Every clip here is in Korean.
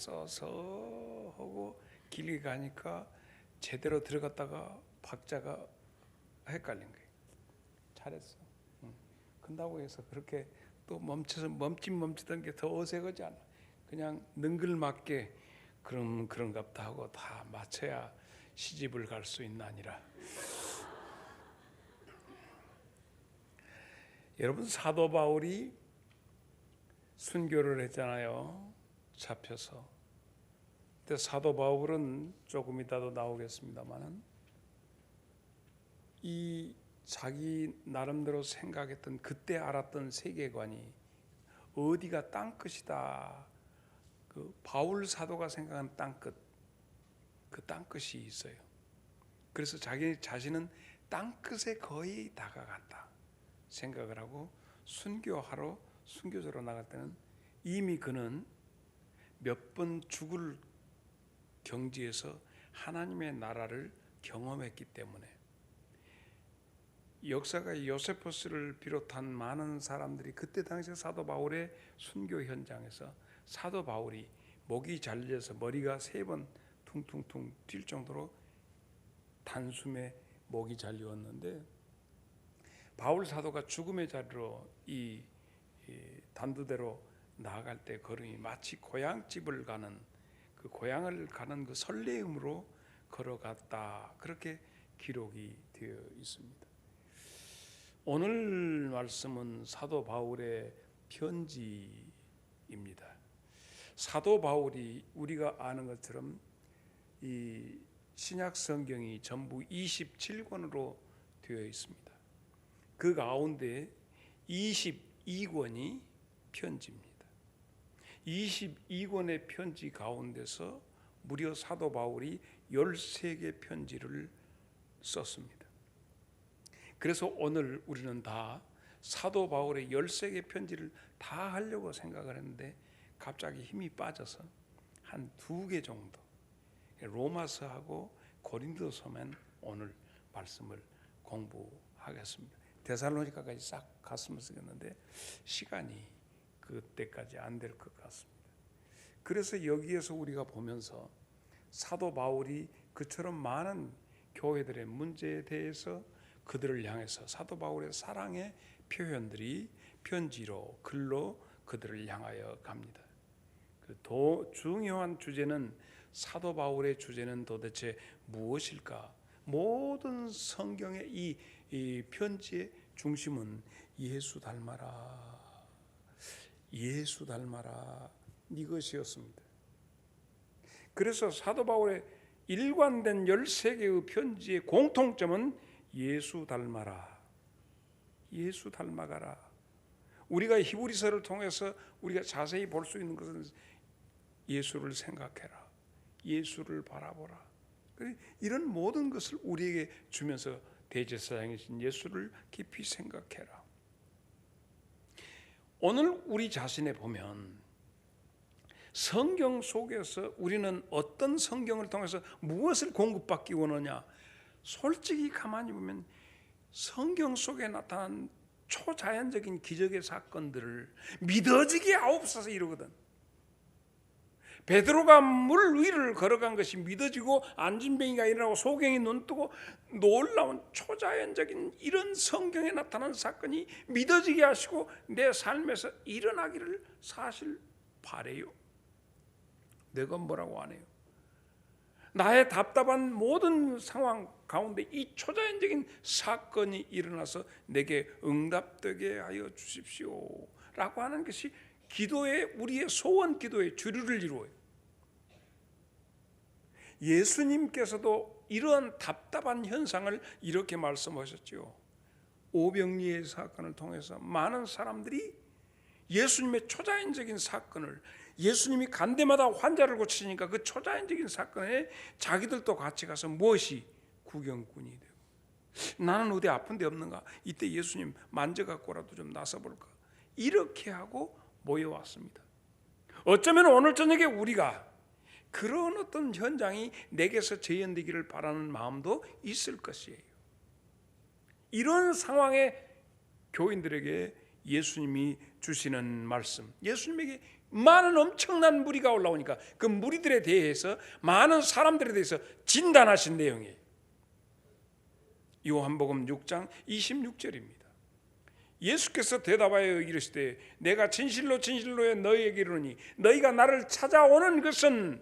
서서 하고 길게 가니까 제대로 들어갔다가 박자가 헷갈린 거예요. 잘했어. 근다고 해서 그렇게 또 멈춰서 멈칫던 게 더 어색하지 않아. 그냥 능글맞게 그런갑다 하고 다 맞춰야 시집을 갈 수 있나니라. 여러분, 사도 바울이 순교를 했잖아요. 잡혀서. 근데 사도 바울은 조금 이따도 나오겠습니다만은 이 자기 나름대로 생각했던 그때 알았던 세계관이 어디가 땅끝이다. 그 바울 사도가 생각한 땅끝, 그 땅끝이 있어요. 그래서 자기 자신은 땅끝에 거의 다가갔다 생각을 하고 순교자로 나갈 때는 이미 그는 몇 번 죽을 경지에서 하나님의 나라를 경험했기 때문에 역사가 요세포스를 비롯한 많은 사람들이 그때 당시에 사도 바울의 순교 현장에서 사도 바울이 목이 잘려서 머리가 3번 퉁퉁퉁 뛸 정도로 단숨에 목이 잘렸는데 바울 사도가 죽음의 자리로 이 단두대로 나아갈 때 걸음이 마치 고향집을 가는 그 고향을 가는 그 설레임으로 걸어갔다, 그렇게 기록이 되어 있습니다. 오늘 말씀은 사도 바울의 편지입니다. 사도 바울이 우리가 아는 것처럼 이 신약 성경이 전부 27권으로 되어 있습니다. 그 가운데 22권이 편지입니다. 22권의 편지 가운데서 무려 사도 바울이 13개 편지를 썼습니다. 그래서 오늘 우리는 다 사도 바울의 13개 편지를 다 하려고 생각을 했는데 갑자기 힘이 빠져서 한 2개 정도, 로마서하고 고린도서만 오늘 말씀을 공부하겠습니다. 데살로니가까지 싹 갔으면 쓰겠는데 시간이 그때까지 안 될 것 같습니다. 그래서 여기에서 우리가 보면서 사도 바울이 그처럼 많은 교회들의 문제에 대해서 그들을 향해서 사도 바울의 사랑의 표현들이 편지로 글로 그들을 향하여 갑니다. 더 중요한 주제는 사도 바울의 주제는 도대체 무엇일까? 모든 성경의 이 편지의 중심은 예수 닮아라, 예수 닮아라, 이것이었습니다. 그래서 사도 바울의 일관된 13개의 편지의 공통점은 예수 닮아라, 예수 닮아가라. 우리가 히브리서를 통해서 우리가 자세히 볼 수 있는 것은 예수를 생각해라, 예수를 바라보라. 이런 모든 것을 우리에게 주면서 대제사장이신 예수를 깊이 생각해라. 오늘 우리 자신에 보면 성경 속에서 우리는 어떤 성경을 통해서 무엇을 공급받기 원하냐? 솔직히 가만히 보면 성경 속에 나타난 초자연적인 기적의 사건들을 믿어지게 아옵소서 이러거든. 베드로가 물 위를 걸어간 것이 믿어지고 안진뱅이가 일어나고 소경이 눈뜨고 놀라운 초자연적인 이런 성경에 나타난 사건이 믿어지게 하시고 내 삶에서 일어나기를 사실 바래요. 내가 뭐라고 안 해요. 나의 답답한 모든 상황 가운데 이 초자연적인 사건이 일어나서 내게 응답되게 하여 주십시오 라고 하는 것이 기도의, 우리의 소원 기도의 주류를 이루어요. 예수님께서도 이러한 답답한 현상을 이렇게 말씀하셨죠. 오병이의 사건을 통해서 많은 사람들이 예수님의 초자연적인 사건을, 예수님이 간 데마다 환자를 고치시니까 그 초자연적인 사건에 자기들도 같이 가서 무엇이 구경꾼이 되고, 나는 어디 아픈 데 없는가? 이때 예수님 만져갖고라도 좀 나서볼까? 이렇게 하고 모여왔습니다. 어쩌면 오늘 저녁에 우리가 그런 어떤 현장이 내게서 재현되기를 바라는 마음도 있을 것이에요. 이런 상황에 교인들에게 예수님이 주시는 말씀, 예수님에게 많은 엄청난 무리가 올라오니까 그 무리들에 대해서 많은 사람들에 대해서 진단하신 내용이에요. 요한복음 6장 26절입니다. 예수께서 대답하여 이르시되 내가 진실로 진실로 너희에게 이르노니 너희가 나를 찾아오는 것은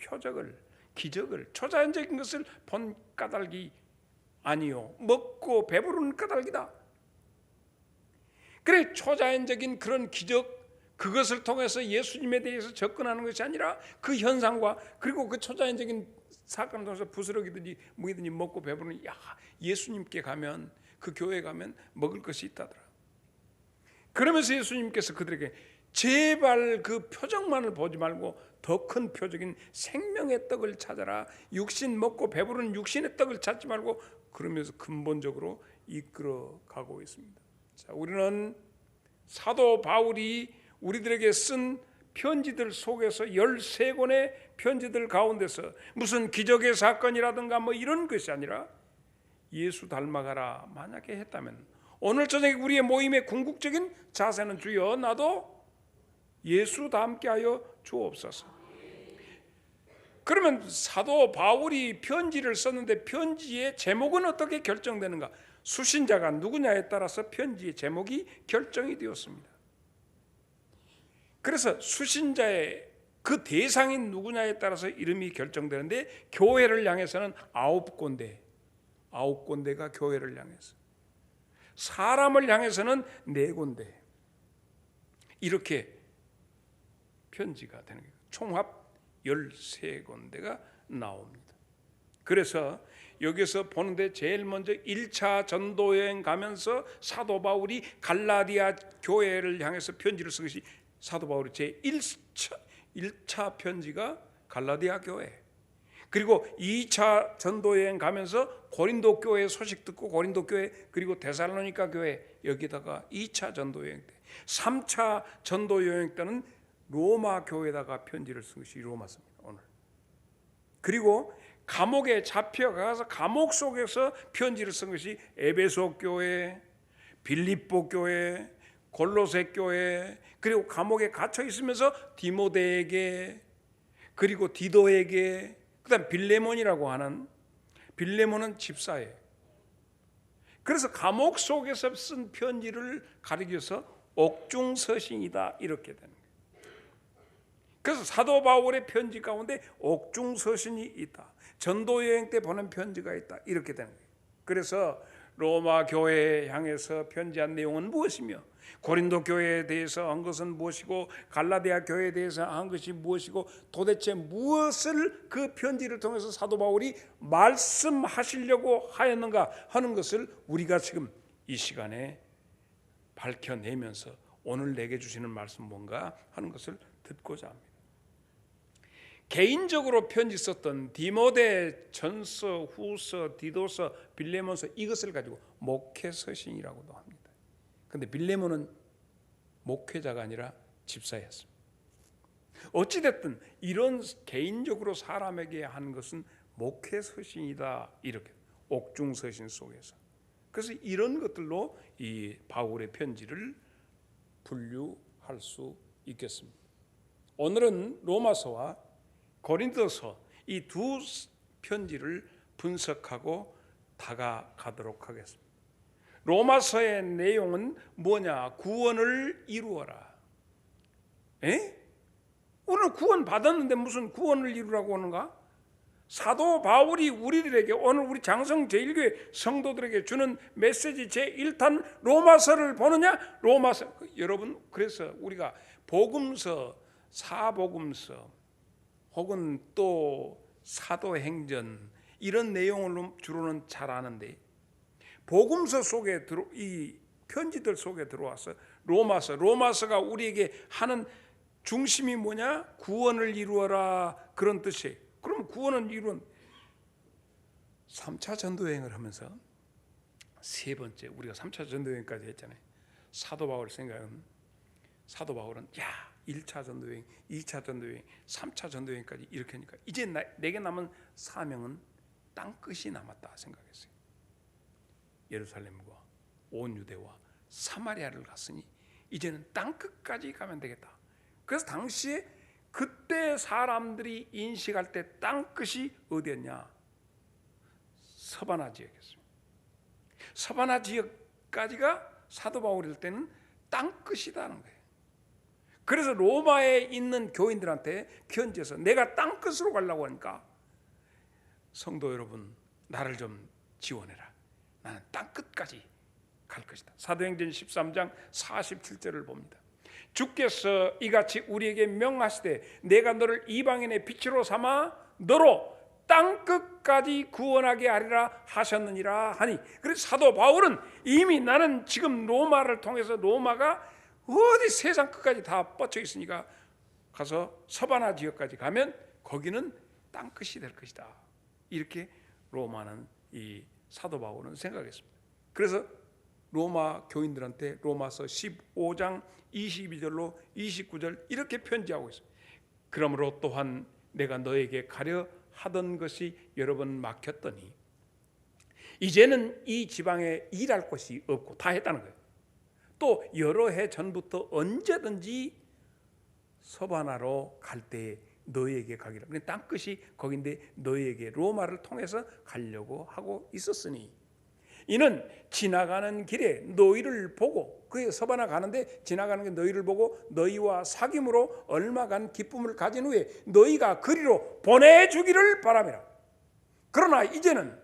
표적을, 기적을, 초자연적인 것을 본 까닭이 아니요 먹고 배부르는 까닭이다. 그래, 초자연적인 그런 기적, 그것을 통해서 예수님에 대해서 접근하는 것이 아니라 그 현상과 그리고 그 초자연적인 사건을 통해서 부스러기든지 무기든지 먹고 배부르는, 야, 예수님께 가면, 그 교회에 가면 먹을 것이 있다더라. 그러면서 예수님께서 그들에게 제발 그 표적만을 보지 말고 더 큰 표적인 생명의 떡을 찾아라. 육신 먹고 배부른 육신의 떡을 찾지 말고, 그러면서 근본적으로 이끌어 가고 있습니다. 자, 우리는 사도 바울이 우리들에게 쓴 편지들 속에서 13권의 편지들 가운데서 무슨 기적의 사건이라든가 뭐 이런 것이 아니라 예수 닮아가라 만약에 했다면, 오늘 저녁에 우리의 모임의 궁극적인 자세는 주여 나도 예수 닮게 하여 주옵소서. 그러면 사도 바울이 편지를 썼는데 편지의 제목은 어떻게 결정되는가? 수신자가 누구냐에 따라서 편지의 제목이 결정이 되었습니다. 그래서 수신자의 그 대상인 누구냐에 따라서 이름이 결정되는데, 교회를 향해서는 9군데가 교회를 향해서, 사람을 향해서는 4군데, 이렇게 편지가 되는 거예요. 총합 13군데가 나옵니다. 그래서 여기서 보는데 제일 먼저 1차 전도여행 가면서 사도 바울이 갈라디아 교회를 향해서 편지를 쓴 것이 사도 바울의 제1차 편지가 갈라디아 교회, 그리고 2차 전도여행 가면서 고린도 교회 소식 듣고 고린도 교회, 그리고 데살로니가 교회, 여기다가 2차 전도여행 때, 3차 전도여행 때는 로마 교회에다가 편지를 쓴 것이 로마서입니다. 오늘. 그리고 감옥에 잡혀가서 감옥 속에서 편지를 쓴 것이 에베소 교회, 빌립보 교회, 골로새 교회, 그리고 감옥에 갇혀 있으면서 디모데에게, 그리고 디도에게, 그다음 빌레몬이라고 하는, 빌레몬은 집사예요. 그래서 감옥 속에서 쓴 편지를 가리켜서 옥중서신이다 이렇게 되는 거예요. 그래서 사도 바울의 편지 가운데 옥중서신이 있다, 전도여행 때 보낸 편지가 있다, 이렇게 되는 거예요. 그래서 로마 교회에 향해서 편지한 내용은 무엇이며, 고린도 교회에 대해서 한 것은 무엇이고, 갈라디아 교회에 대해서 한 것이 무엇이고, 도대체 무엇을 그 편지를 통해서 사도 바울이 말씀하시려고 하였는가 하는 것을 우리가 지금 이 시간에 밝혀내면서 오늘 내게 주시는 말씀 뭔가 하는 것을 듣고자 합니다. 개인적으로 편지 썼던 디모데 전서, 후서, 디도서, 빌레몬서, 이것을 가지고 목회서신이라고도 합니다. 그런데 빌레몬은 목회자가 아니라 집사였습니다. 어찌됐든 이런 개인적으로 사람에게 한 것은 목회서신이다, 이렇게 옥중서신 속에서. 그래서 이런 것들로 이 바울의 편지를 분류할 수 있겠습니다. 오늘은 로마서와 고린도서 이 두 편지를 분석하고 다가가도록 하겠습니다. 로마서의 내용은 뭐냐? 구원을 이루어라. 오늘 구원 받았는데 무슨 구원을 이루라고 하는가? 사도 바울이 우리들에게, 오늘 우리 장성 제1교회 성도들에게 주는 메시지 제1탄 로마서를 보느냐? 로마서. 여러분, 그래서 우리가 복음서, 사복음서 혹은 또 사도행전 이런 내용을 주로는 잘 아는데, 복음서 속에 이 편지들 속에 들어와서 로마서가 우리에게 하는 중심이 뭐냐? 구원을 이루어라, 그런 뜻이에요. 그럼 구원을 이룬 3차 전도여행을 하면서 세 번째, 우리가 3차 전도여행까지 했잖아요. 사도 바울 생각은, 사도 바울은 1차 전도여행, 2차 전도여행, 3차 전도여행까지 이렇게 하니까 이제 내게 남은 사명은 땅끝이 남았다 생각했어요. 예루살렘과 온 유대와 사마리아를 갔으니 이제는 땅끝까지 가면 되겠다. 그래서 당시에 그때 사람들이 인식할 때 땅끝이 어디였냐? 서바나 지역이었습니다. 서바나 지역까지가 사도 바울일 때는 땅끝이라는 거예요. 그래서 로마에 있는 교인들한테 편지해서 내가 땅끝으로 가려고 하니까 성도 여러분, 나를 좀 지원해라. 나는 땅끝까지 갈 것이다. 사도행전 13장 47절을 봅니다. 주께서 이같이 우리에게 명하시되 내가 너를 이방인의 빛으로 삼아 너로 땅끝까지 구원하게 하리라 하셨느니라 하니, 그래서 사도 바울은 이미 나는 지금 로마를 통해서, 로마가 어디 세상 끝까지 다 뻗쳐 있으니까 가서 서바나 지역까지 가면 거기는 땅끝이 될 것이다. 이렇게 로마는, 이 사도 바울은 생각했습니다. 그래서 로마 교인들한테 로마서 15장 22절로 29절 이렇게 편지하고 있습니다. 그러므로 또한 내가 너에게 가려 하던 것이 여러 번 막혔더니 이제는 이 지방에 일할 곳이 없고 다 했다는 거예요. 또 여러 해 전부터 언제든지 서바나로 갈 때 너희에게 가기로, 땅끝이 거긴데 너희에게 로마를 통해서 가려고 하고 있었으니 이는 지나가는 길에 너희를 보고, 그 서바나 가는데 지나가는 게 너희를 보고 너희와 사귐으로 얼마간 기쁨을 가진 후에 너희가 그리로 보내주기를 바라매라. 그러나 이제는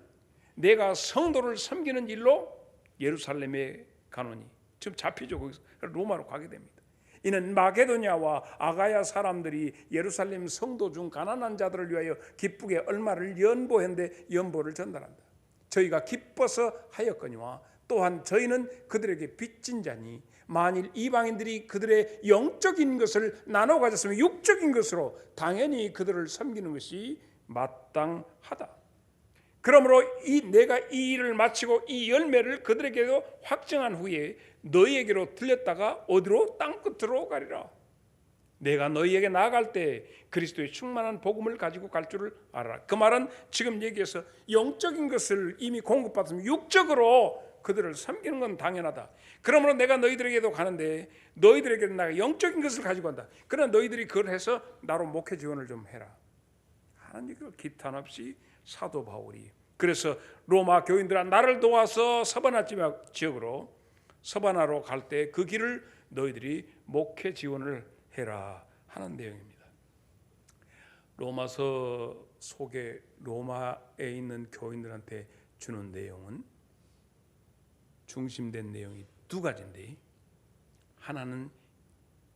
내가 성도를 섬기는 일로 예루살렘에 가노니, 지금 잡히죠. 거기서 로마로 가게 됩니다. 이는 마게도냐와 아가야 사람들이 예루살렘 성도 중 가난한 자들을 위하여 기쁘게 얼마를 연보했는데 연보를 전달한다. 저희가 기뻐서 하였거니와 또한 저희는 그들에게 빚진 자니 만일 이방인들이 그들의 영적인 것을 나눠 가졌으면 육적인 것으로 당연히 그들을 섬기는 것이 마땅하다. 그러므로 내가 이 일을 마치고 이 열매를 그들에게도 확정한 후에 너희에게로 들렸다가 어디로? 땅끝으로 가리라. 내가 너희에게 나아갈 때 그리스도의 충만한 복음을 가지고 갈 줄을 알아라. 그 말은 지금 얘기해서 영적인 것을 이미 공급받으면 육적으로 그들을 섬기는 건 당연하다. 그러므로 내가 너희들에게도 가는데 너희들에게도 내가 영적인 것을 가지고 간다. 그러나 너희들이 그걸 해서 나로 목회 지원을 좀 해라 하는 얘기가 기탄 없이 사도 바울이, 그래서 로마 교인들아 나를 도와서 서바나 지역으로, 서바나로 갈 때 그 길을 너희들이 목회 지원을 해라 하는 내용입니다. 로마서 속에 로마에 있는 교인들한테 주는 내용은 중심된 내용이 두 가지인데, 하나는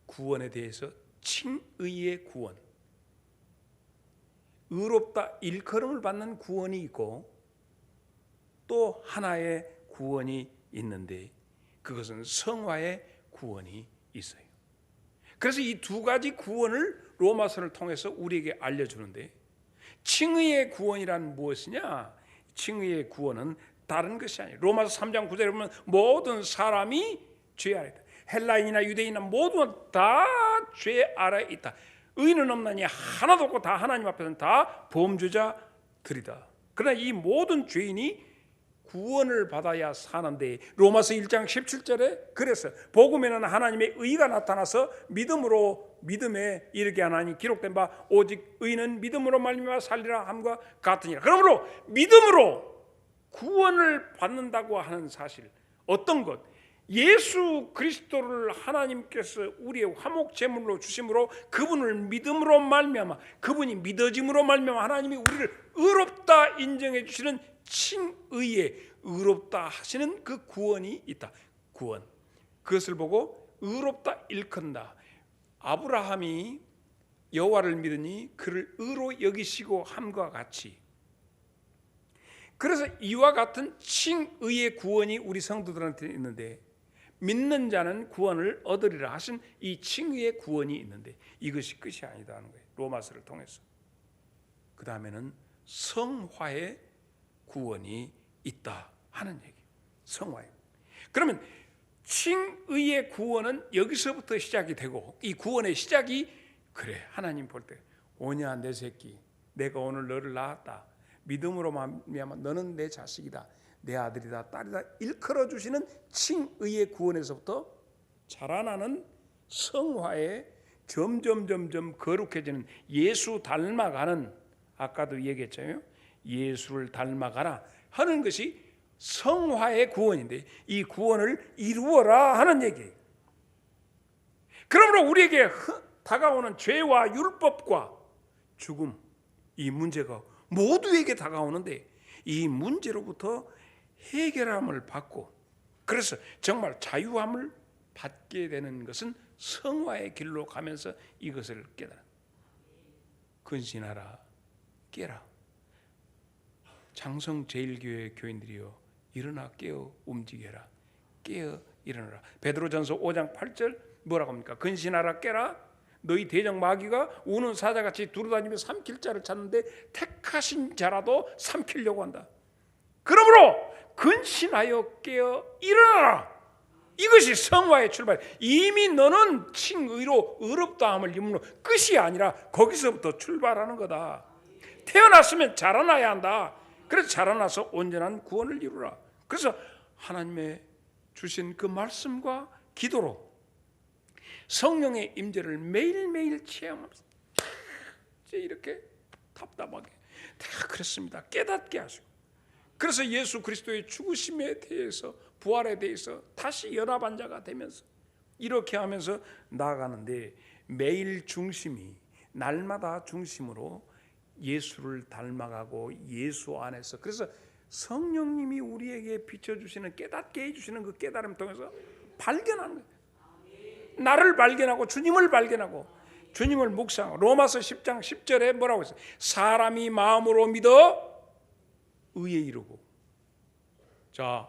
구원에 대해서 칭의의 구원, 의롭다 일컬음을 받는 구원이 있고 또 하나의 구원이 있는데 그것은 성화의 구원이 있어요. 그래서 이 두 가지 구원을 로마서를 통해서 우리에게 알려주는데, 칭의의 구원이란 무엇이냐? 칭의의 구원은 다른 것이 아니에요. 로마서 3장 9절에 보면 모든 사람이 죄 아래 있다. 헬라인이나 유대인이나 모두는 다 죄 아래 있다. 의인은 없나니 하나도 없고 다 하나님 앞에서는 다 범죄자들이다. 그러나 이 모든 죄인이 구원을 받아야 사는데, 로마서 1장 17절에 그래서 복음에는 하나님의 의가 나타나서 믿음에 이르게 하나니 기록된 바 오직 의인은 믿음으로 말미암아 살리라 함과 같으니라. 그러므로 믿음으로 구원을 받는다고 하는 사실, 어떤 것? 예수 그리스도를 하나님께서 우리의 화목 제물로 주심으로 그분을 믿음으로 말미암아, 그분이 믿어짐으로 말미암아 하나님이 우리를 의롭다 인정해 주시는 칭의에 의롭다 하시는 그 구원이 있다. 구원, 그것을 보고 의롭다 일컫는다. 아브라함이 여호와를 믿으니 그를 의로 여기시고 함과 같이, 그래서 이와 같은 칭의의 구원이 우리 성도들한테 있는데, 믿는 자는 구원을 얻으리라 하신 이 칭의의 구원이 있는데 이것이 끝이 아니다는 거예요. 로마서를 통해서. 그 다음에는 성화의 구원이 있다 하는 얘기. 성화의. 그러면 칭의의 구원은 여기서부터 시작이 되고, 이 구원의 시작이, 그래 하나님 볼 때 오냐 내 새끼, 내가 오늘 너를 낳았다, 믿음으로 말미암아 너는 내 자식이다, 내 아들이다 딸이다 일컬어 주시는 칭의의 구원에서부터 자라나는 성화의 점점 거룩해지는, 예수 닮아가는, 아까도 얘기했잖아요. 예수를 닮아가라 하는 것이 성화의 구원인데, 이 구원을 이루어라 하는 얘기예요. 그러므로 우리에게 다가오는 죄와 율법과 죽음, 이 문제가 모두에게 다가오는데, 이 문제로부터 해결함을 받고, 그래서 정말 자유함을 받게 되는 것은 성화의 길로 가면서 이것을 깨달아. 근신하라, 깨라. 장성제일교회 교인들이여, 일어나 깨어 움직여라. 깨어 일어나라. 베드로전서 5장 8절 뭐라고 합니까? 근신하라, 깨라. 너희 대적 마귀가 우는 사자같이 두루다니며 삼킬 자를 찾는데 택하신 자라도 삼키려고 한다. 그러므로 근신하여 깨어 일어나라. 이것이 성화의 출발. 이미 너는 칭의로 의롭다함을 이루는 끝이 아니라 거기서부터 출발하는 거다. 태어났으면 자라나야 한다. 그래서 자라나서 온전한 구원을 이루라. 그래서 하나님의 주신 그 말씀과 기도로 성령의 임재를 매일매일 체험하면서 이렇게 답답하게 다 그랬습니다. 깨닫게 하시고, 그래서 예수 그리스도의 죽으심에 대해서, 부활에 대해서 다시 연합한 자가 되면서 이렇게 하면서 나아가는데, 매일 중심이, 날마다 중심으로 예수를 닮아가고 예수 안에서, 그래서 성령님이 우리에게 비춰주시는, 깨닫게 해주시는 그 깨달음을 통해서 발견하는 거예요. 나를 발견하고 주님을 발견하고 주님을 묵상하고. 로마서 10장 10절에 뭐라고 했어요? 사람이 마음으로 믿어 의에 이르고. 자,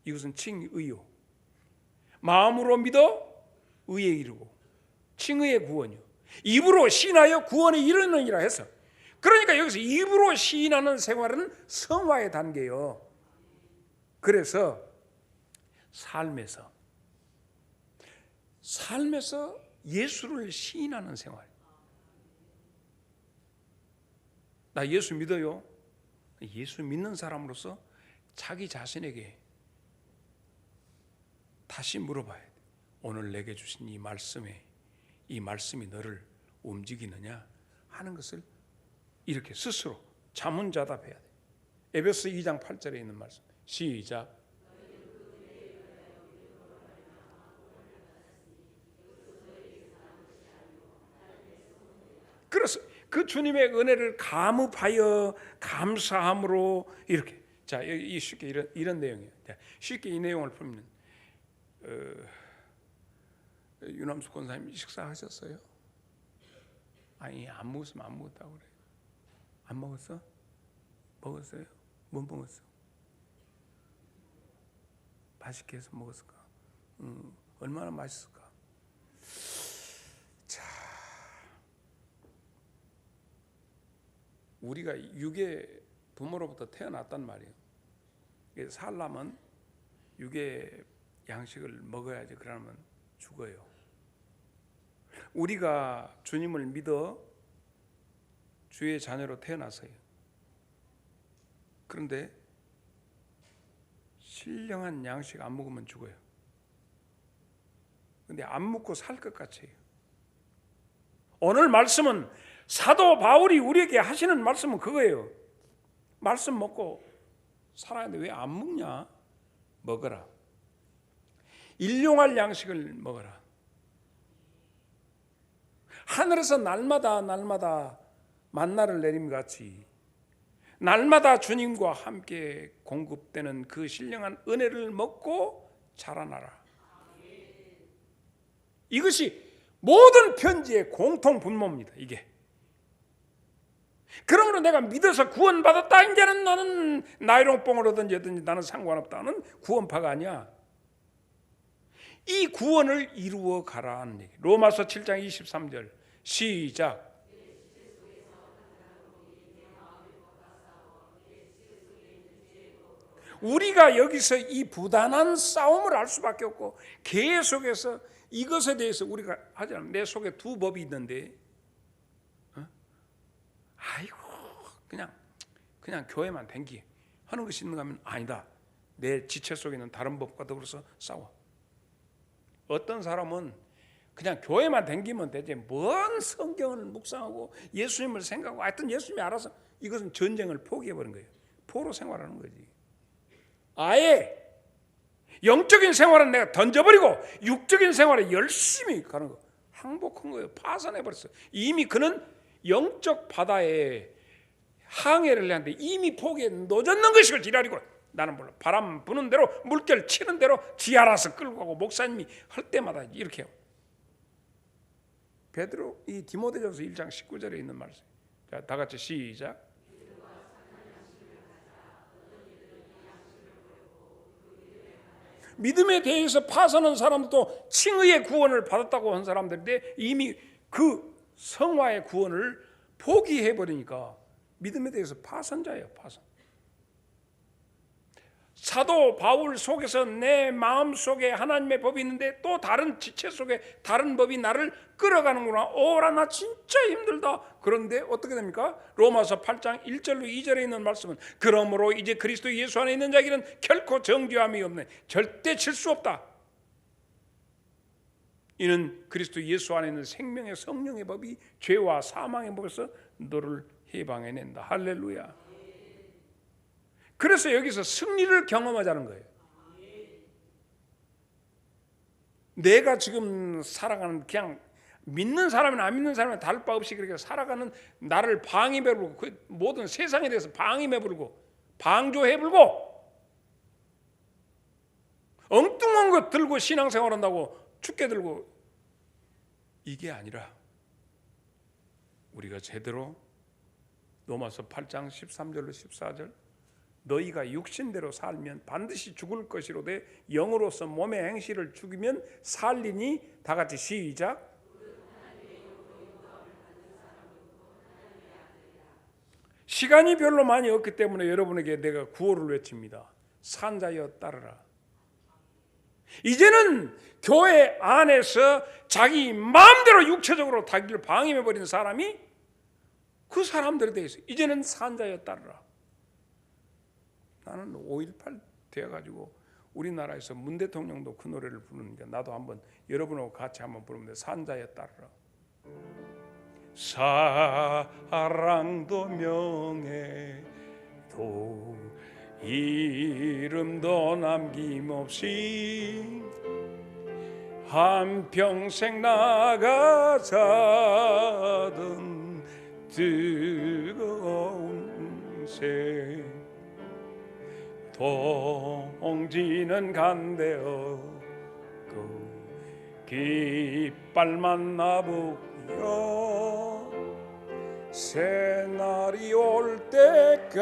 이것은 칭의요. 마음으로 믿어 의에 이르고, 칭의의 구원이요. 입으로 시인하여 구원에 이르느니라 해서, 그러니까 여기서 입으로 시인하는 생활은 성화의 단계예요. 그래서 삶에서 예수를 시인하는 생활. 나 예수 믿어요. 예수 믿는 사람으로서 자기 자신에게 다시 물어봐야 돼. 오늘 내게 주신 이 말씀이 너를 움직이느냐 하는 것을 이렇게 스스로 자문자답해야 돼. 에베소 2장 8절에 있는 말씀. 시작. 그래서 그 주님의 은혜를 감업하여 감사함으로 이렇게. 자, 이 쉽게 이런 내용이에요. 자, 쉽게 이 내용을 풀면, 유남수 권사님 식사하셨어요? 아니, 안 먹었으면 안 먹었다고 그래요. 안 먹었어? 먹었어요? 못 먹었어? 맛있게 해서 먹었을까? 얼마나 맛있을까? 자, 우리가 육의 부모로부터 태어났단 말이에요. 살려면 육의 양식을 먹어야지, 그러면 죽어요. 우리가 주님을 믿어 주의 자녀로 태어났어요. 그런데 신령한 양식 안 먹으면 죽어요. 근데 안 먹고 살 것 같아요. 오늘 말씀은, 사도 바울이 우리에게 하시는 말씀은 그거예요. 말씀 먹고 살아야 돼. 왜 안 먹냐? 먹어라. 일용할 양식을 먹어라. 하늘에서 날마다 만나를 내림같이 날마다 주님과 함께 공급되는 그 신령한 은혜를 먹고 자라나라. 이것이 모든 편지의 공통 분모입니다. 이게. 그러므로 내가 믿어서 구원받았다, 이제는 나는 나이롱뽕을 얻든지 나는 상관없다는 구원파가 아니야. 이 구원을 이루어 가라 하는 얘기. 로마서 7장 23절 시작. 우리가 여기서 이 부단한 싸움을 할 수밖에 없고, 계속해서 이것에 대해서 우리가 하지 않으면, 내 속에 두 법이 있는데, 아이고 그냥 교회만 댕기 하는 것이 있는가 하면 아니다. 내 지체 속에 있는 다른 법과 더불어서 싸워. 어떤 사람은 그냥 교회만 다니면 되지 뭔 성경을 묵상하고 예수님을 생각하고 하여튼 예수님이 알아서 이것은 전쟁을 포기해버린 거예요. 포로 생활하는 거지. 아예 영적인 생활은 내가 던져버리고 육적인 생활에 열심히 가는 거. 항복한 거예요. 파산해버렸어요. 이미 그는 영적 바다에 항해를 하는데 이미 포기에 놓졌는 것이고 지랄이고 나는 몰라. 바람 부는 대로 물결 치는 대로 지 알아서 끌고 가고 목사님이 할 때마다 이렇게 해요. 베드로 이 디모데전서 1장 19절에 있는 말씀. 자, 다 같이 시작. 믿음에 대해서 파선한 사람도 칭의의 구원을 받았다고 한 사람들인데 이미 그 성화의 구원을 포기해버리니까 믿음에 대해서 파선자예요. 파선. 사도 바울 속에서 내 마음 속에 하나님의 법이 있는데 또 다른 지체 속에 다른 법이 나를 끌어가는구나. 오라 나 진짜 힘들다. 그런데 어떻게 됩니까? 로마서 8장 1절로 2절에 있는 말씀은 그러므로 이제 그리스도 예수 안에 있는 자에게는 결코 정죄함이 없네. 절대 질 수 없다. 이는 그리스도 예수 안에 있는 생명의 성령의 법이 죄와 사망의 법에서 너를 해방해낸다. 할렐루야. 그래서 여기서 승리를 경험하자는 거예요. 내가 지금 살아가는 그냥 믿는 사람이나 안 믿는 사람이나 다를 바 없이 그렇게 살아가는 나를 방임해 불고 그 모든 세상에 대해서 방임해 불고 방조해 불고 엉뚱한 것 들고 신앙생활 한다고 죽게 들고 이게 아니라 우리가 제대로 로마서 8장 13절로 14절 너희가 육신대로 살면 반드시 죽을 것이로되 영으로서 몸의 행실을 죽이면 살리니. 다 같이 시작. 시간이 별로 많이 없기 때문에 여러분에게 내가 구호를 외칩니다. 산자여 따르라. 이제는 교회 안에서 자기 마음대로 육체적으로 자기를 방임해버린 사람이 그 사람들에 대해서 이제는 산자여 따르라. 나는 5.18 되어가지고 우리나라에서 문 대통령도 그 노래를 부르니까 나도 한번 여러분하고 같이 한번 부르면 돼. 산자에 따르라. 사랑도 명예도 이름도 남김없이 한평생 나가자던 뜨거운 새 동지는 간대었고 깃발만 나부여 새날이 올 때까지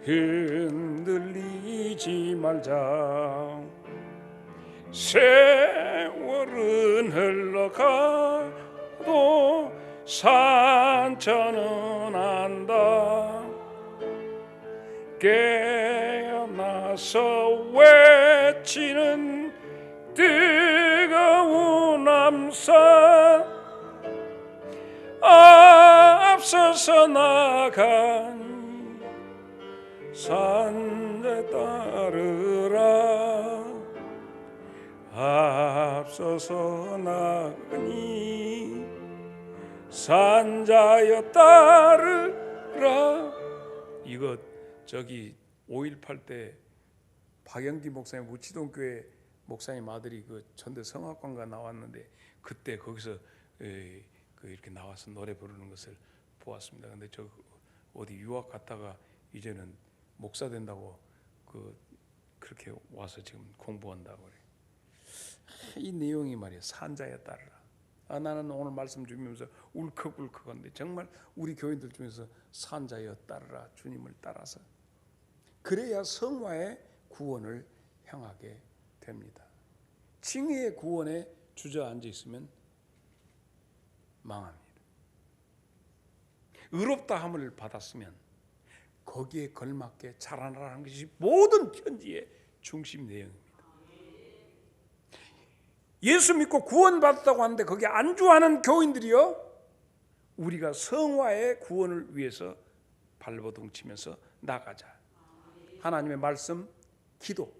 흔들리지 말자. 세월은 흘러가도 산천은 안다. 깨어나서 외치는 뜨거운 암사 앞서서 나간 산자에 따르라. 앞서서 나가니 산자여 따르라. 이거 저기 5.18 때 박영기 목사님 우치동 교회 목사님 아들이 그 전대 성악관가 나왔는데 그때 거기서 이렇게 나와서 노래 부르는 것을 보았습니다. 근데 저 어디 유학 갔다가 이제는 목사 된다고 그렇게 와서 지금 공부한다고 그래. 이 내용이 말이야. 산자에 따르라. 나는 오늘 말씀 주면서 울컥울컥한데 정말 우리 교인들 중에서 산자여 따르라. 주님을 따라서 그래야 성화의 구원을 향하게 됩니다. 칭의의 구원에 주저앉아 있으면 망합니다. 의롭다 함을 받았으면 거기에 걸맞게 자라나라는 것이 모든 편지의 중심 내용입니다. 예수 믿고 구원받았다고 하는데 거기에 안주하는 교인들이요, 우리가 성화의 구원을 위해서 발버둥 치면서 나가자. 하나님의 말씀, 기도,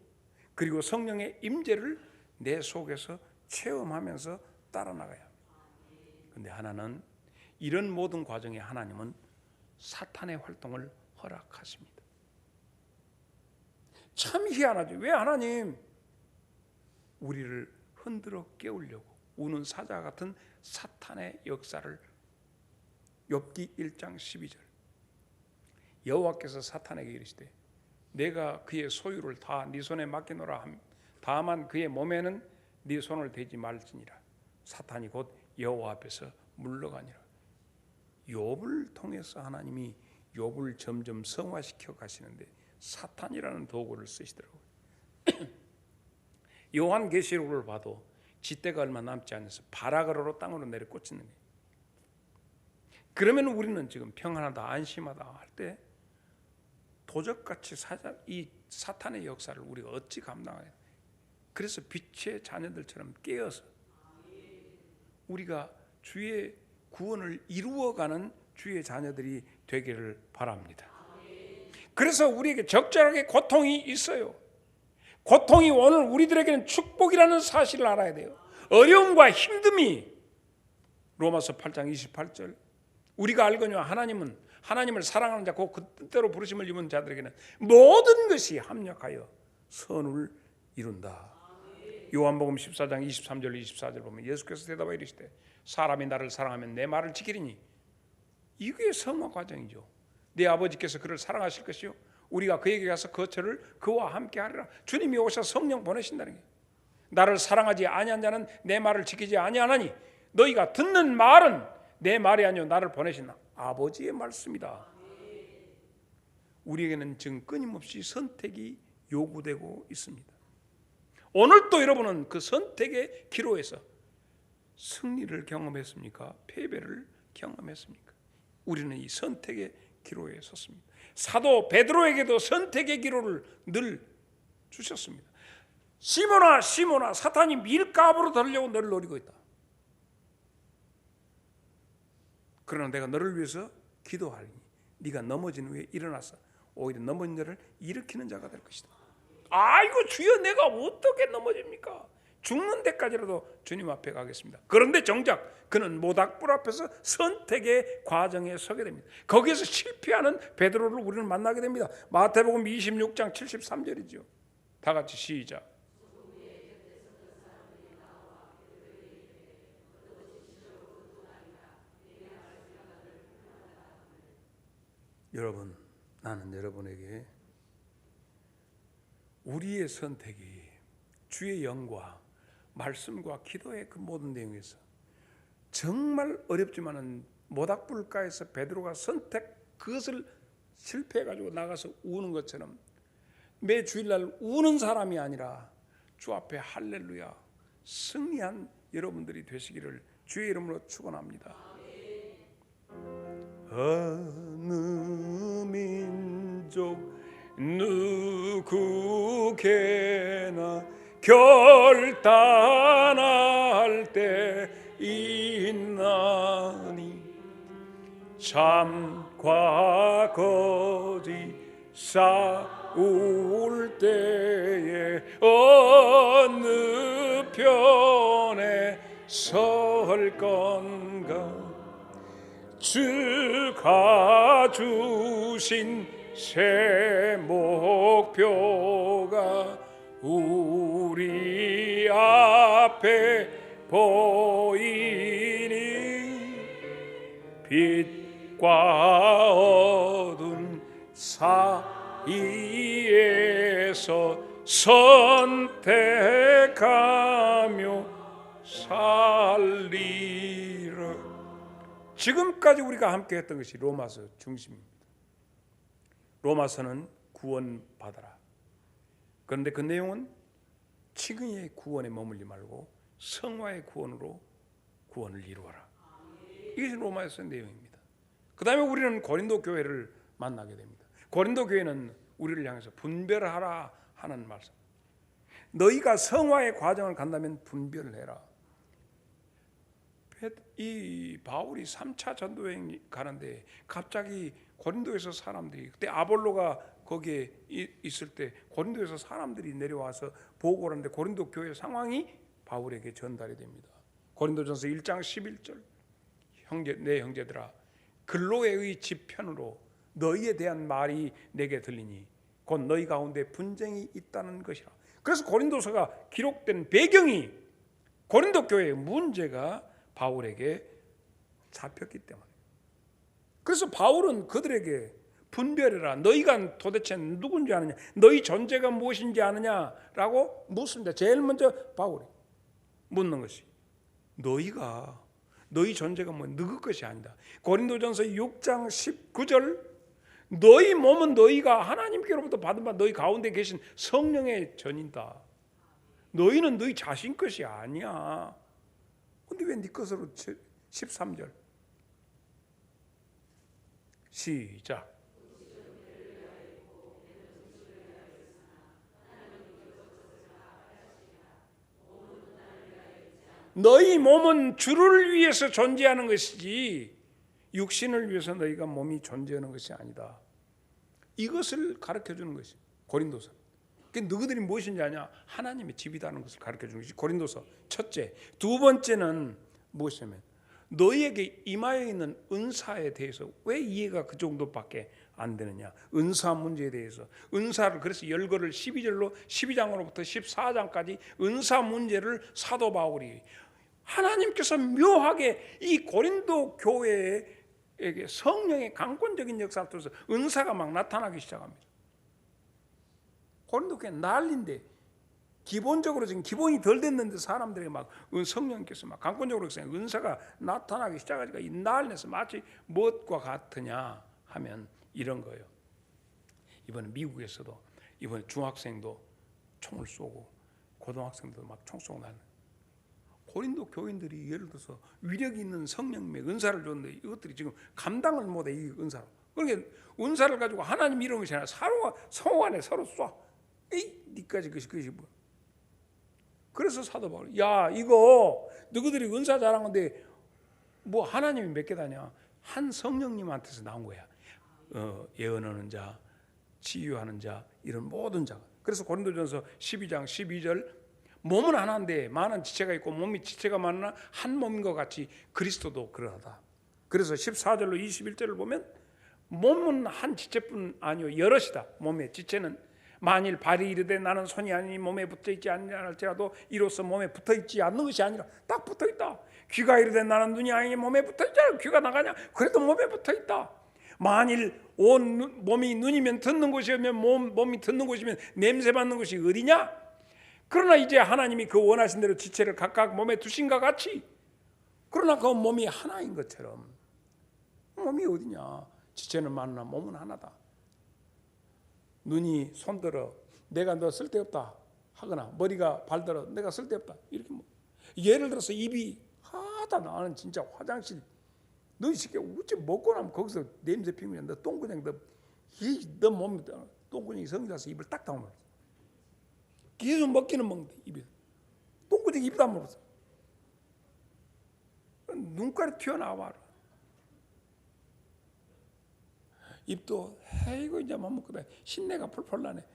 그리고 성령의 임재를 내 속에서 체험하면서 따라 나가야 합니다. 그런데 하나는 이런 모든 과정에 하나님은 사탄의 활동을 허락하십니다. 참 희한하죠. 왜 하나님 우리를 흔들어 깨우려고 우는 사자 같은 사탄의 역사를 욥기 1장 12절 여호와께서 사탄에게 이르시되 내가 그의 소유를 다 네 손에 맡기노라 함 다만 그의 몸에는 네 손을 대지 말지니라. 사탄이 곧 여호와 앞에서 물러가니라. 욥을 통해서 하나님이 욥을 점점 성화시켜 가시는데 사탄이라는 도구를 쓰시더라고요. 요한계시록을 봐도 쥐떼가 얼마 남지 않아서 바라가로로 땅으로 내려 꽂히는 거예요. 그러면 우리는 지금 평안하다 안심하다 할 때 도적같이 이 사탄의 역사를 우리가 어찌 감당해요? 그래서 빛의 자녀들처럼 깨어서 우리가 주의 구원을 이루어가는 주의 자녀들이 되기를 바랍니다. 그래서 우리에게 적절하게 고통이 있어요. 고통이 오늘 우리들에게는 축복이라는 사실을 알아야 돼요. 어려움과 힘듦이 로마서 8장 28절 우리가 알거니와 하나님은 하나님을 사랑하는 자 곧 그 뜻대로 부르심을 입은 자들에게는 모든 것이 합력하여 선을 이룬다. 요한복음 14장 23절 24절 보면 예수께서 대답하여 이르시되 사람이 나를 사랑하면 내 말을 지키리니 이게 성화 과정이죠. 내 아버지께서 그를 사랑하실 것이요 우리가 그에게 가서 거처를 그와 함께 하리라. 주님이 오셔 성령 보내신다는 게 나를 사랑하지 아니한 자는 내 말을 지키지 아니하나니 너희가 듣는 말은 내 말이 아니요 나를 보내신 아버지의 말씀이다. 우리에게는 지금 끊임없이 선택이 요구되고 있습니다. 오늘 또 여러분은 그 선택의 기로에서 승리를 경험했습니까? 패배를 경험했습니까? 우리는 이 선택의 기로에 섰습니다. 사도 베드로에게도 선택의 기로를 늘 주셨습니다. 시몬아 시몬아 사탄이 밀가부로 들려고 너를 노리고 있다. 그러나 내가 너를 위해서 기도하리니 네가 넘어진 후에 일어나서 오히려 넘어진 자를 일으키는 자가 될 것이다. 아이고 주여 내가 어떻게 넘어집니까? 죽는 데까지라도 주님 앞에 가겠습니다. 그런데 정작 그는 모닥불 앞에서 선택의 과정에 서게 됩니다. 거기에서 실패하는 베드로를 우리는 만나게 됩니다. 마태복음 26장 73절이죠. 다 같이 시작. 여러분, 나는 여러분에게 우리의 선택이 주의 영과 말씀과 기도의 그 모든 내용에서 정말 어렵지만은 모닥불가에서 베드로가 선택 그것을 실패해가지고 나가서 우는 것처럼 매 주일날 우는 사람이 아니라 주 앞에 할렐루야 승리한 여러분들이 되시기를 주의 이름으로 축원합니다. 어느 민족 누구게나 결단할 때 있나니 참과 거짓 싸울 때에 어느 편에 설 건가 주가 주신 새 목표가 우리 앞에 보이니 빛과 어두운 사이에서 선택하며 살리라. 지금까지 우리가 함께 했던 것이 로마서 중심입니다. 로마서는 구원받아라. 그런데 그 내용은 지금의 구원에 머물지 말고 성화의 구원으로 구원을 이루어라. 이것이 로마서의 내용입니다. 그 다음에 우리는 고린도 교회를 만나게 됩니다. 고린도 교회는 우리를 향해서 분별하라 하는 말씀. 너희가 성화의 과정을 간다면 분별을 해라. 이 바울이 3차 전도여행 가는데 갑자기 고린도에서 사람들이 그때 아볼로가 거기에 있을 때 고린도에서 사람들이 내려와서 보고를 하는데 고린도 교회 상황이 바울에게 전달이 됩니다. 고린도전서 1장 11절 내 형제들아 근로의 지편으로 너희에 대한 말이 내게 들리니 곧 너희 가운데 분쟁이 있다는 것이라. 그래서 고린도서가 기록된 배경이 고린도 교회의 문제가 바울에게 잡혔기 때문에. 그래서 바울은 그들에게 분별해라. 너희가 도대체 누군지 아느냐? 너희 존재가 무엇인지 아느냐라고 묻습니다. 제일 먼저 바울이 묻는 것이 너희 존재가 뭐 너희 것이 아니다. 고린도전서 6장 19절 너희 몸은 너희가 하나님께로부터 받은 바 너희 가운데 계신 성령의 전이다. 너희는 너희 자신 것이 아니야. 근데 왜 네 것으로 13절 시작. 너희 몸은 주를 위해서 존재하는 것이지 육신을 위해서 너희가 몸이 존재하는 것이 아니다. 이것을 가르쳐주는 것이 고린도서. 너희들이 무엇인지 아냐? 하나님의 집이라는 것을 가르쳐주는 것이 고린도서 첫째. 두 번째는 무엇이냐면 너희에게 임하여 있는 은사에 대해서 왜 이해가 그 정도밖에 안 되느냐? 은사 문제에 대해서 은사를 그래서 열거를 12절로 12장으로부터 14장까지 은사 문제를 사도 바울이 하나님께서 묘하게 이 고린도 교회에게 성령의 강권적인 역사를 통해서 은사가 막 나타나기 시작합니다. 고린도 교회 난리인데 기본적으로 지금 기본이 덜 됐는데 사람들에게 막 성령께서 막 강권적으로 은사가 나타나기 시작하니까 이 난리에서 마치 무엇과 같으냐 하면 이런 거예요. 이번에 미국에서도 이번에 중학생도 총을 쏘고 고등학생도 막 총 쏘고 나는 고린도 교인들이 예를 들어서 위력 있는 성령님의 은사를 줬는데 이것들이 지금 감당을 못해 이 은사로. 그러니까 은사를 가지고 하나님 이런 것이 아니라 서로 안에 서로 쏴. 에이 니까지 그것이 뭐. 그래서 사도 바울 야 이거 너희들이 은사 잘한 건데 뭐 하나님이 몇 개다냐? 한 성령님한테서 나온 거야. 예언하는 자, 치유하는 자 이런 모든 자가. 그래서 고린도전서 12장 12절 몸은 하나인데 많은 지체가 있고 몸이 지체가 많으나 한 몸인 것 같이 그리스도도 그러하다. 그래서 14절로 21절을 보면 몸은 한 지체뿐 아니요 여럿이다. 몸의 지체는 만일 발이 이르되 나는 손이 아니니 몸에 붙어있지 않냐 할지라도 이로써 몸에 붙어있지 않는 것이 아니라 딱 붙어있다. 귀가 이르되 나는 눈이 아니니 몸에 붙어있지 않아 귀가 나가냐 그래도 몸에 붙어있다. 만일 온 몸이 눈이면 듣는 곳이면 몸이 듣는 곳이면 냄새 맡는 곳이 어디냐. 그러나 이제 하나님이 그 원하신 대로 지체를 각각 몸에 두신 것 같이 그러나 그 몸이 하나인 것처럼 몸이 어디냐. 지체는 많으나 몸은 하나다. 눈이 손들어 내가 너 쓸데없다 하거나 머리가 발들어 내가 쓸데없다 이렇게 뭐. 예를 들어서 입이 하다 나는 진짜 화장실 너 이 새끼 어째 먹고 나면 거기서 냄새 피우면 너 똥구녕 너 몸이 똥구녕이 성이라서 입을 딱 다물어 계속 먹기는 먹는데 입에 똥구녕 입 다물었어. 눈깔이 튀어나와. 입도 이거 이제 못 먹거든. 신내가 펄펄 나네.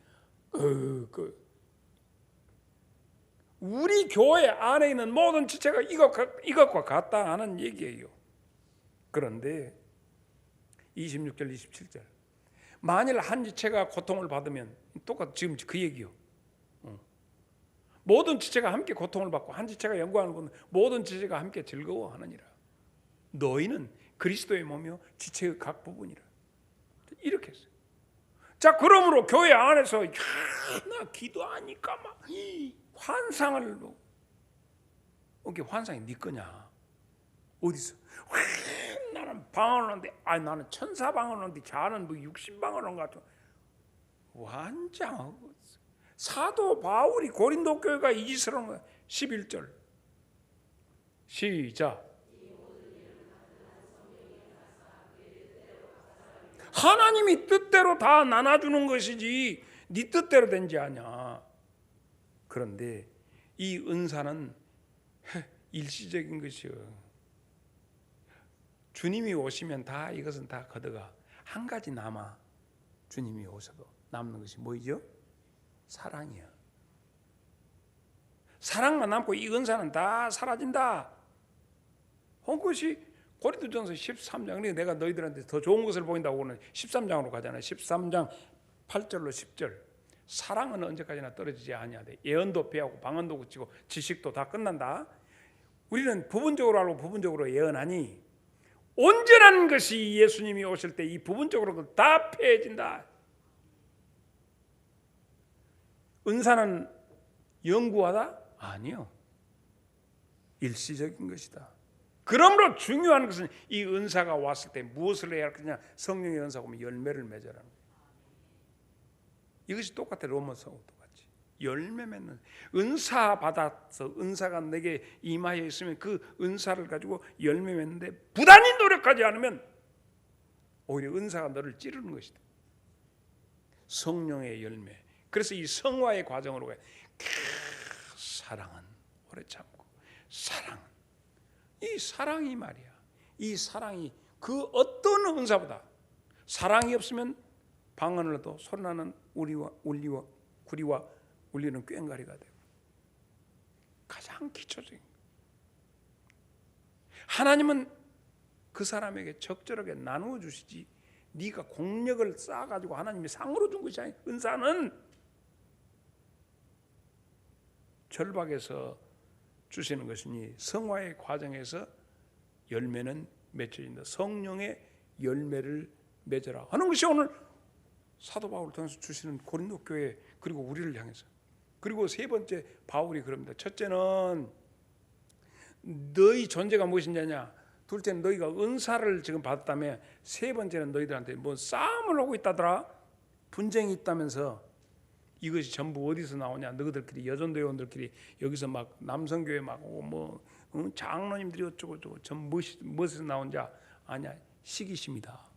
우리 교회 안에 있는 모든 지체가 이것과 같다 하는 얘기예요. 그런데 26절 27절 만일 한 지체가 고통을 받으면 똑같 지금 그 얘기요. 모든 지체가 함께 고통을 받고 한 지체가 영광을 받는 모든 지체가 함께 즐거워하느니라. 너희는 그리스도의 몸이요 지체의 각 부분이라. 이렇게 했어요. 자 그러므로 교회 안에서 나 기도하니까 막 환상을 이게 환상이 네 거냐? 어디서? 나는 방언을 하는데 나는 천사 방언을 하는데 자는 뭐 육신 방언을 하는 것 같아. 완전 사도 바울이 고린도 교회가 이 짓을 한 거야. 11절 시작. 하나님이 뜻대로 다 나눠주는 것이지 네 뜻대로 된지 아냐. 그런데 이 은사는 일시적인 것이요. 주님이 오시면 다 이것은 다 걷어가. 한 가지 남아. 주님이 오셔도 남는 것이 뭐이죠? 사랑이야. 사랑만 남고 이 은사는 다 사라진다. 그것이 고린도전서 13장. 내가 너희들한테 더 좋은 것을 보인다고는 13장으로 가잖아요. 13장 8절로 10절. 사랑은 언제까지나 떨어지지 아니하되 예언도 배하고 방언도 그치고 지식도 다 끝난다. 우리는 부분적으로 알고 부분적으로 예언하니 온전한 것이 예수님이 오실 때 이 부분적으로 다 패해진다. 은사는 영구하다? 아니요. 일시적인 것이다. 그러므로 중요한 것은 이 은사가 왔을 때 무엇을 해야 할 거냐? 성령의 은사가 오면 열매를 맺으라는 거예요. 이것이 똑같아. 로마서하고 똑같이. 열매 맺는, 은사 받아서 은사가 내게 임하여 있으면 그 은사를 가지고 열매 맺는데 부단히 노력하지 않으면 오히려 은사가 너를 찌르는 것이다. 성령의 열매. 그래서 이 성화의 과정으로 가요. 사랑은 오래 참고, 사랑은, 이 사랑이 말이야. 이 사랑이 그 어떤 은사보다, 사랑이 없으면 방언을 해도 소리나는 구리와 울리는 꽹과리가 되고, 가장 기초적인. 하나님은 그 사람에게 적절하게 나누어 주시지, 네가 공력을 쌓아가지고 하나님이 상으로 준 것이 아니야. 은사는 절박에서 주시는 것이니 성화의 과정에서 열매는 맺혀진다. 성령의 열매를 맺어라 하는 것이 오늘 사도 바울을 통해서 주시는 고린도 교회, 그리고 우리를 향해서. 그리고 세 번째 바울이 그럽니다. 첫째는 너희 존재가 무엇이냐냐, 둘째는 너희가 은사를 지금 받았다며, 세 번째는 너희들한테 뭐 싸움을 하고 있다더라, 분쟁이 있다면서. 이것이 전부 어디서 나오냐? 너희들끼리, 여전도회원들끼리 여기서 막 남성교회 막 오고 뭐 장로님들이 어쩌고 저쩌고, 전 무엇에서 나온 자 아니야. 시기심이다.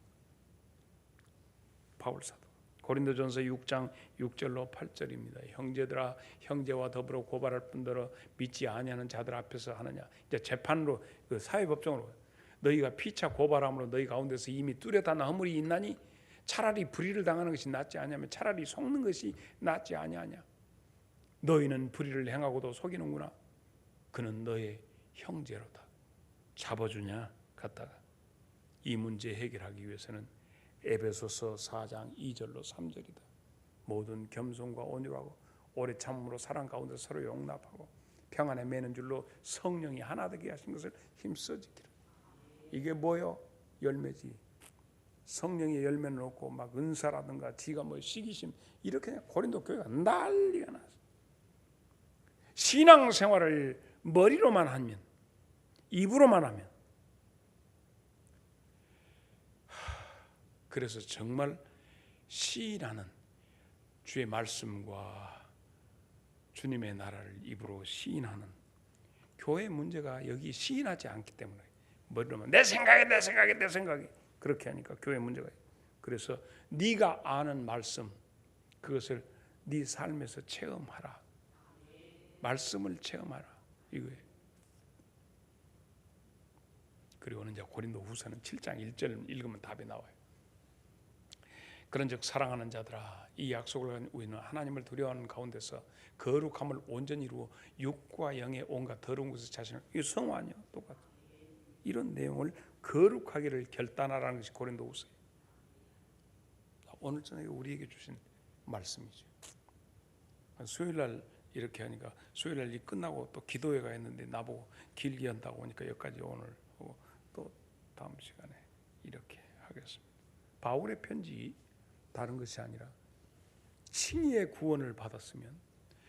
바울 사도 고린도전서 6장 6절로 8절입니다. 형제들아, 형제와 더불어 고발할 뿐더러 믿지 아니하는 자들 앞에서 하느냐. 이제 재판으로, 그 사회법정으로 너희가 피차 고발함으로 너희 가운데서 이미 뚜렷한 허물이 있나니 차라리 불의를 당하는 것이 낫지 아니하며 차라리 속는 것이 낫지 아니하냐. 너희는 불의를 행하고도 속이는구나. 그는 너의 형제로다. 잡아주냐 갔다가. 이 문제 해결하기 위해서는 에베소서 4장 2절로 3절이다. 모든 겸손과 온유하고 오래 참음으로 사랑 가운데 서로 용납하고 평안에 매는 줄로 성령이 하나 되게 하신 것을 힘써 지키라. 이게 뭐요? 열매지. 성령의 열매는 없고 막 은사라든가 지가 뭐 시기심, 이렇게 고린도 교회가 난리가 났어. 신앙생활을 머리로만 하면, 입으로만 하면, 그래서 정말 시인하는 주의 말씀과 주님의 나라를 입으로 시인하는 교회의 문제가 여기 시인하지 않기 때문에, 머리로만 내 생각에 그렇게 하니까 교회 문제가 있어요. 그래서 네가 아는 말씀, 그것을 네 삶에서 체험하라. 말씀을 체험하라, 이거예요. 그리고는 이제 고린도후서는 7장 1절 읽으면 답이 나와요. 그런즉 사랑하는 자들아, 이 약속을 우리는 하나님을 두려워하는 가운데서 거룩함을 온전히 이루어 육과 영의 온갖 더러운 것을 자신을, 이 성화 아니야? 똑같아. 이런 내용을 거룩하기를 결단하라는 것이 고린도후서예요. 오늘 저녁에 우리에게 주신 말씀이죠. 수요일날 이렇게 하니까, 수요일날 이 끝나고 또 기도회가 있는데 나보고 길게 한다고 하니까 여기까지 오늘 하고 또 다음 시간에 이렇게 하겠습니다. 바울의 편지 다른 것이 아니라 칭의의 구원을 받았으면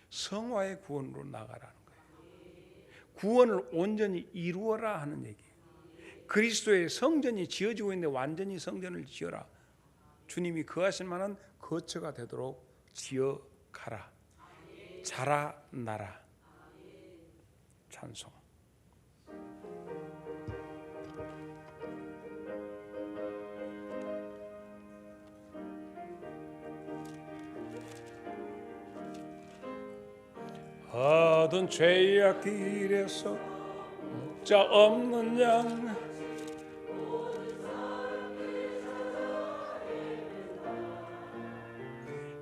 성화의 구원으로 나가라는 거예요. 구원을 온전히 이루어라 하는 얘기예요. 그리스도의 성전이 지어지고 있는데 완전히 성전을 지어라. 주님이 거하실 만한 거처가 되도록 지어가라. 자라나라. 찬송. 하던 죄악 길에서 목자 없는 양,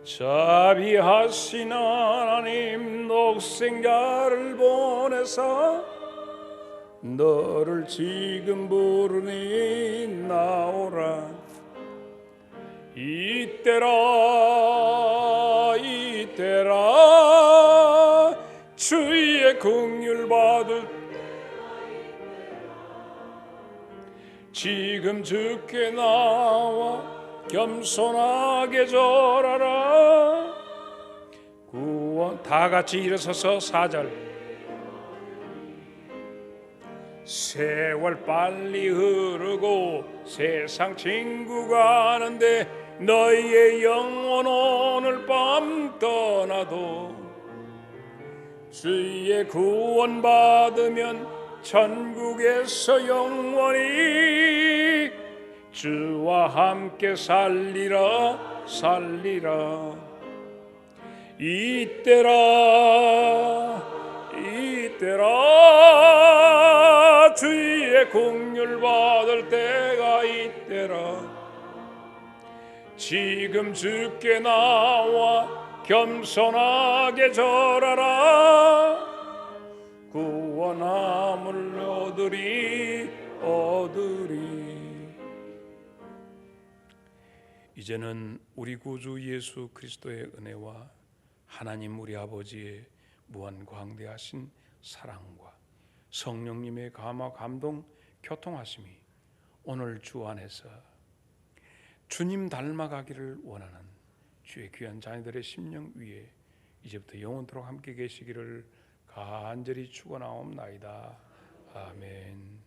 자비하신 하나님 독생자를 보내사 너를 지금 부르니 나오라. 이때라 이때라 주의 긍휼 받을 지금 주께 나와 겸손하게 절하라. 구원. 다 같이 일어서서 4절. 세월 빨리 흐르고 세상 친구가 하는데 너희의 영혼 오늘 밤 떠나도 주의 구원 받으면 천국에서 영원히 주와 함께 살리라 살리라. 이때라 이때라 주의 긍휼 받을 때가 이때라. 지금 주께 나와 겸손하게 절하라. 구원함을 얻으리. 이제는 우리 구주 예수 그리스도의 은혜와 하나님 우리 아버지의 무한 광대하신 사랑과 성령님의 감화 감동 교통하심이 오늘 주 안에서 주님 닮아가기를 원하는 주의 귀한 자녀들의 심령 위에 이제부터 영원토록 함께 계시기를 간절히 축원하옵나이다. 아멘.